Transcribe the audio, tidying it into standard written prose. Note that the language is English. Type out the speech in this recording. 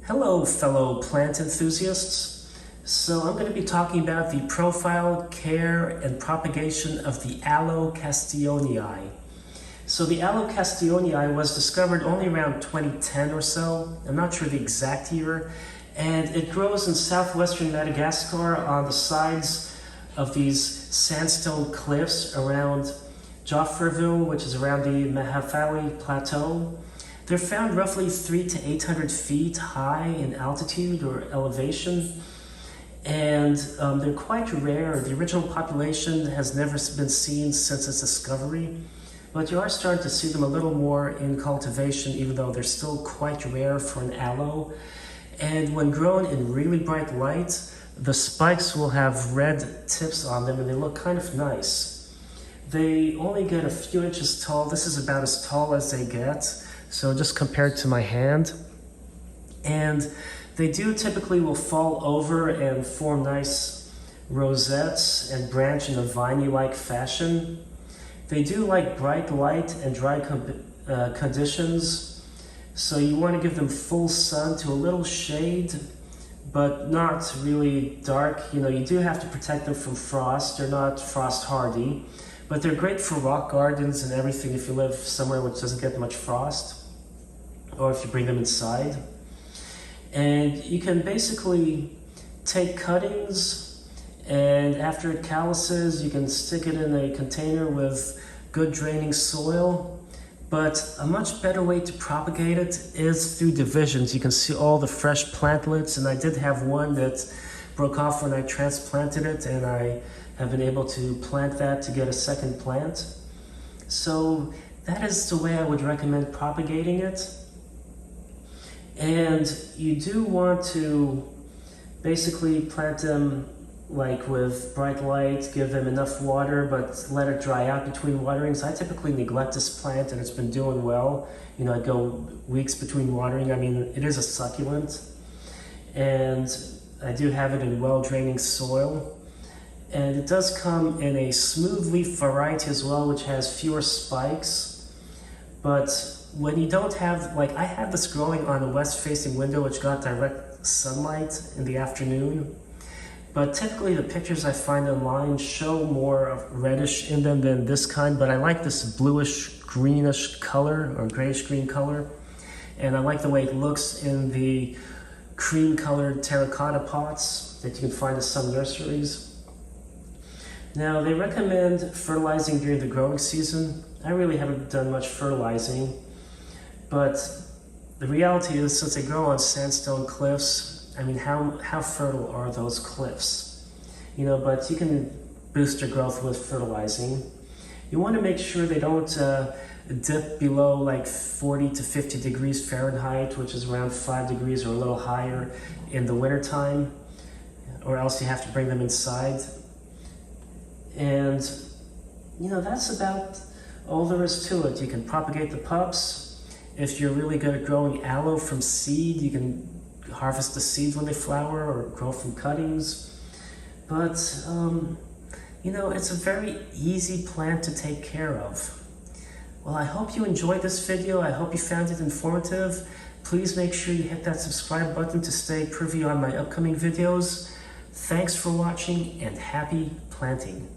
Hello, fellow plant enthusiasts. So I'm going to be talking about the profile, care, and propagation of the Aloe Castilloniae. So the Aloe Castilloniae was discovered only around 2010 or so. I'm not sure the exact year. And it grows in southwestern Madagascar on the sides of these sandstone cliffs around Joffreville, which is around the Mahafali Plateau. They're found roughly 300 to 800 feet high in altitude or elevation, and they're quite rare. The original population has never been seen since its discovery, but you are starting to see them a little more in cultivation, even though they're still quite rare for an aloe. And when grown in really bright light, the spikes will have red tips on them and they look kind of nice. They only get a few inches tall. This is about as tall as they get. So just compared to my hand. And they do typically will fall over and form nice rosettes and branch in a viney-like fashion. They do like bright light and dry conditions. So you want to give them full sun to a little shade, but not really dark. You know, you do have to protect them from frost. They're not frost hardy, but they're great for rock gardens and everything if you live somewhere which doesn't get much frost, or if you bring them inside. And you can basically take cuttings, and after it calluses, you can stick it in a container with good draining soil. But a much better way to propagate it is through divisions. You can see all the fresh plantlets, and I did have one that broke off when I transplanted it, and I have been able to plant that to get a second plant. So that is the way I would recommend propagating it. And you do want to basically plant them like with bright light, give them enough water, but let it dry out between waterings. I typically neglect this plant and it's been doing well. You know, I go weeks between watering. I mean, it is a succulent, and I do have it in well-draining soil. And it does come in a smooth leaf variety as well, which has fewer spikes. But when you don't have, like I have this growing on a west-facing window which got direct sunlight in the afternoon. But typically the pictures I find online show more of reddish in them than this kind, but I like this bluish greenish color or grayish green color. And I like the way it looks in the cream colored terracotta pots that you can find in some nurseries. Now they recommend fertilizing during the growing season. I really haven't done much fertilizing, but the reality is since they grow on sandstone cliffs, I mean, how fertile are those cliffs? You know, but you can boost their growth with fertilizing. You want to make sure they don't dip below like 40 to 50 degrees Fahrenheit, which is around 5 degrees or a little higher in the wintertime, or else you have to bring them inside. And, you know, that's about all there is to it. You can propagate the pups. If you're really good at growing aloe from seed, you can harvest the seeds when they flower or grow from cuttings. But, you know, it's a very easy plant to take care of. Well, I hope you enjoyed this video. I hope you found it informative. Please make sure you hit that subscribe button to stay privy on my upcoming videos. Thanks for watching and happy planting.